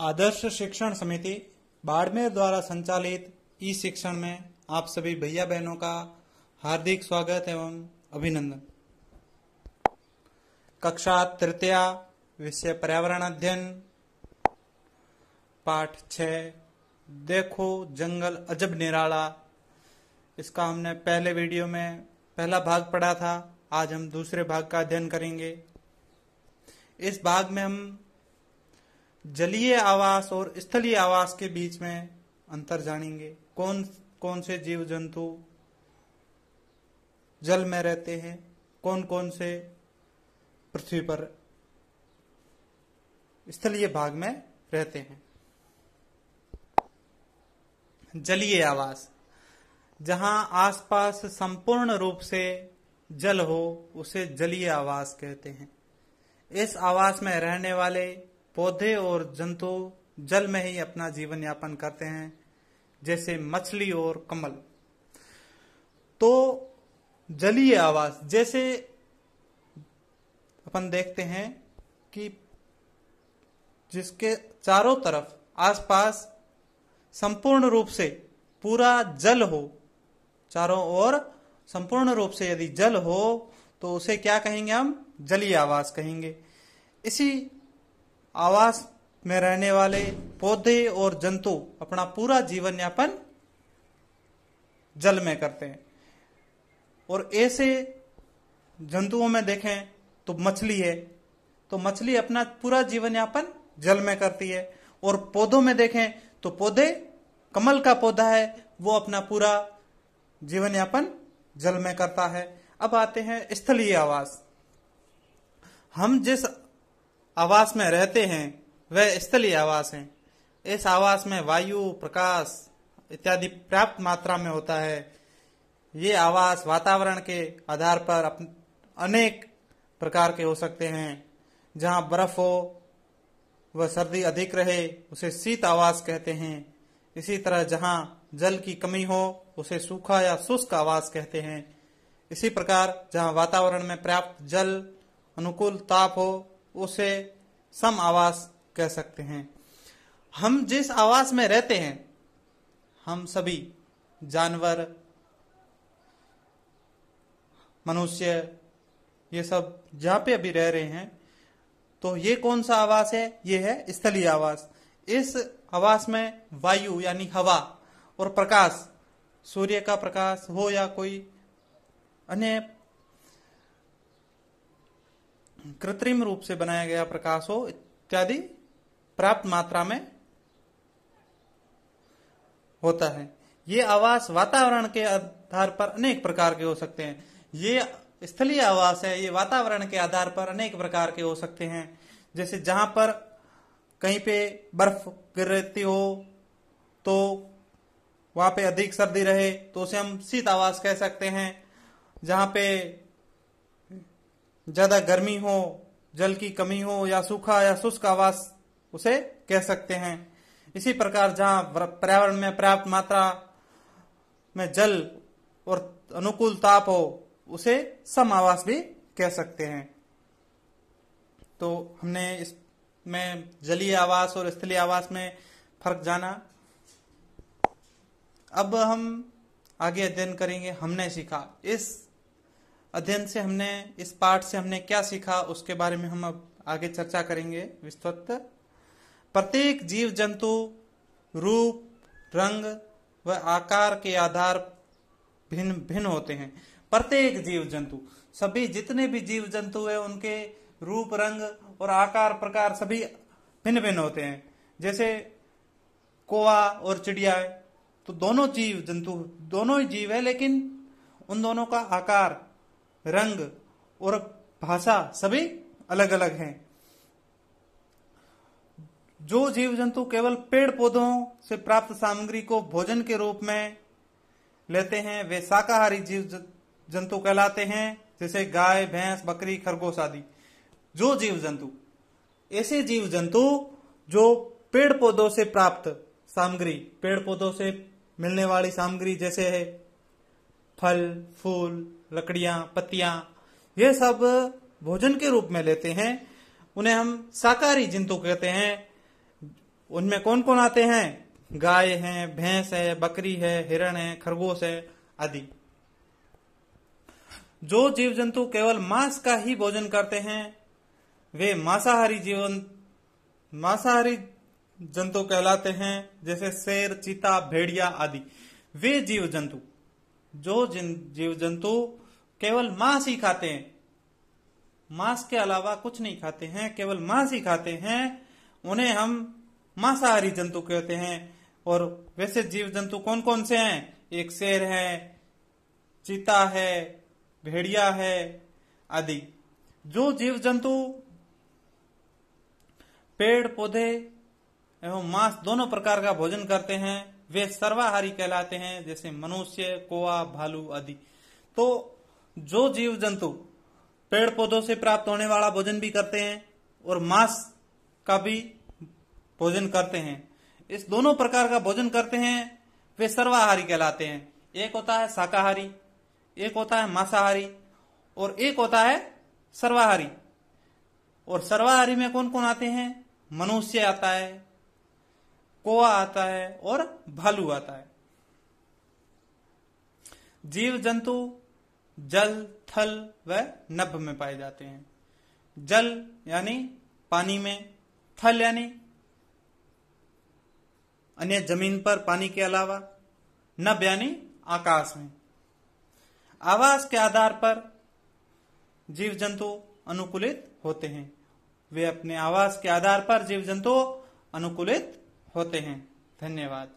आदर्श शिक्षण समिति बाड़मेर द्वारा संचालित ई शिक्षण में आप सभी भैया बहनों का हार्दिक स्वागत एवं अभिनंदन। कक्षा तृतीया, विषय पर्यावरण अध्ययन, पाठ 6, देखो जंगल अजब निराला। इसका हमने पहले वीडियो में पहला भाग पढ़ा था। आज हम दूसरे भाग का अध्ययन करेंगे। इस भाग में हम जलीय आवास और स्थलीय आवास के बीच में अंतर जानेंगे। कौन कौन से जीव जंतु जल में रहते हैं, कौन कौन से पृथ्वी पर स्थलीय भाग में रहते हैं। जलीय आवास, जहां आसपास संपूर्ण रूप से जल हो उसे जलीय आवास कहते हैं। इस आवास में रहने वाले पौधे और जंतु जल में ही अपना जीवन यापन करते हैं, जैसे मछली और कमल। तो जलीय आवास, जैसे अपन देखते हैं कि जिसके चारों तरफ आसपास संपूर्ण रूप से पूरा जल हो, चारों ओर संपूर्ण रूप से यदि जल हो तो उसे क्या कहेंगे? हम जलीय आवास कहेंगे। इसी आवास में रहने वाले पौधे और जंतु अपना पूरा जीवन यापन जल में करते हैं। और ऐसे जंतुओं में देखें तो मछली है, तो मछली अपना पूरा जीवन यापन जल में करती है। और पौधों में देखें तो पौधे, कमल का पौधा है, वो अपना पूरा जीवन यापन जल में करता है। अब आते हैं स्थलीय आवास। हम जिस आवास में रहते हैं वह स्थलीय आवास है। इस आवास में वायु, प्रकाश इत्यादि पर्याप्त मात्रा में होता है। ये आवास वातावरण के आधार पर अनेक प्रकार के हो सकते हैं। जहां बर्फ हो व सर्दी अधिक रहे उसे शीत आवास कहते हैं। इसी तरह जहां जल की कमी हो उसे सूखा या शुष्क आवास कहते हैं। इसी प्रकार जहां वातावरण में पर्याप्त जल, अनुकूल ताप हो उसे सम आवास कह सकते हैं। हम जिस आवास में रहते हैं, हम सभी जानवर, मनुष्य, ये सब जहां पे अभी रह रहे हैं, तो ये कौन सा आवास है? ये है स्थलीय आवास। इस आवास में वायु यानी हवा और प्रकाश, सूर्य का प्रकाश हो या कोई अन्य कृत्रिम रूप से बनाया गया प्रकाश हो इत्यादि पर्याप्त मात्रा में होता है। ये आवास वातावरण के आधार पर अनेक प्रकार के हो सकते हैं। ये स्थलीय आवास है, ये वातावरण के आधार पर अनेक प्रकार के हो सकते हैं। जैसे जहां पर कहीं पे बर्फ गिरती हो तो वहां पे अधिक सर्दी रहे तो उसे हम शीत आवास कह सकते हैं। जहां पे ज्यादा गर्मी हो, जल की कमी हो या सूखा या शुष्क आवास उसे कह सकते हैं। इसी प्रकार जहां पर्यावरण में पर्याप्त मात्रा में जल और अनुकूल ताप हो उसे सम आवास भी कह सकते हैं। तो हमने इसमें जलीय आवास और स्थलीय आवास में फर्क जाना। अब हम आगे अध्ययन करेंगे। हमने सीखा, इस अध्ययन से हमने, इस पाठ से हमने क्या सीखा उसके बारे में हम अब आगे चर्चा करेंगे विस्तृत। प्रत्येक जीव जंतु रूप, रंग व आकार के आधार भिन्न भिन्न होते हैं। प्रत्येक जीव जंतु, सभी जितने भी जीव जंतु है उनके रूप, रंग और आकार प्रकार सभी भिन्न भिन्न होते हैं। जैसे कौवा और चिड़िया है, तो दोनों जीव जंतु दोनों ही जीव है, लेकिन उन दोनों का आकार, रंग और भाषा सभी अलग अलग हैं। जो जीव जंतु केवल पेड़ पौधों से प्राप्त सामग्री को भोजन के रूप में लेते हैं वे शाकाहारी जीव जंतु कहलाते हैं, जैसे गाय, भैंस, बकरी, खरगोश आदि। जो जीव जंतु, ऐसे जीव जंतु जो पेड़ पौधों से प्राप्त सामग्री, पेड़ पौधों से मिलने वाली सामग्री जैसे है फल, फूल, लकड़ियां, पत्तियां, ये सब भोजन के रूप में लेते हैं, उन्हें हम शाकाहारी जंतु कहते हैं। उनमें कौन कौन आते हैं? गाय है, भैंस है, बकरी है, हिरण है, खरगोश है आदि। जो जीव जंतु केवल मांस का ही भोजन करते हैं वे मांसाहारी जंतु कहलाते हैं, जैसे शेर, चीता, भेड़िया आदि। वे जीव जंतु जो जीव जंतु केवल मांस ही खाते हैं, मांस के अलावा कुछ नहीं खाते हैं, केवल मांस ही खाते हैं, उन्हें हम मांसाहारी जंतु कहते हैं। और वैसे जीव जंतु कौन कौन से हैं? एक शेर है, चीता है, भेड़िया है आदि। जो जीव जंतु पेड़ पौधे एवं मांस दोनों प्रकार का भोजन करते हैं वे सर्वाहारी कहलाते हैं, जैसे मनुष्य, कौवा, भालू आदि। तो जो जीव जंतु पेड़ पौधों से प्राप्त होने वाला भोजन भी करते हैं और मांस का भी भोजन करते हैं, इस दोनों प्रकार का भोजन करते हैं, वे सर्वाहारी कहलाते हैं। एक होता है शाकाहारी, एक होता है मांसाहारी और एक होता है सर्वाहारी। और सर्वाहारी में कौन कौन आते हैं? मनुष्य आता है, कौवा आता है और भालू आता है। जीव जंतु जल, थल व नभ में पाए जाते हैं। जल यानी पानी में, थल यानी अन्य जमीन पर पानी के अलावा, नभ यानी आकाश में। आवास के आधार पर जीव जंतु अनुकूलित होते हैं। वे अपने आवास के आधार पर जीव जंतु अनुकूलित होते हैं। धन्यवाद।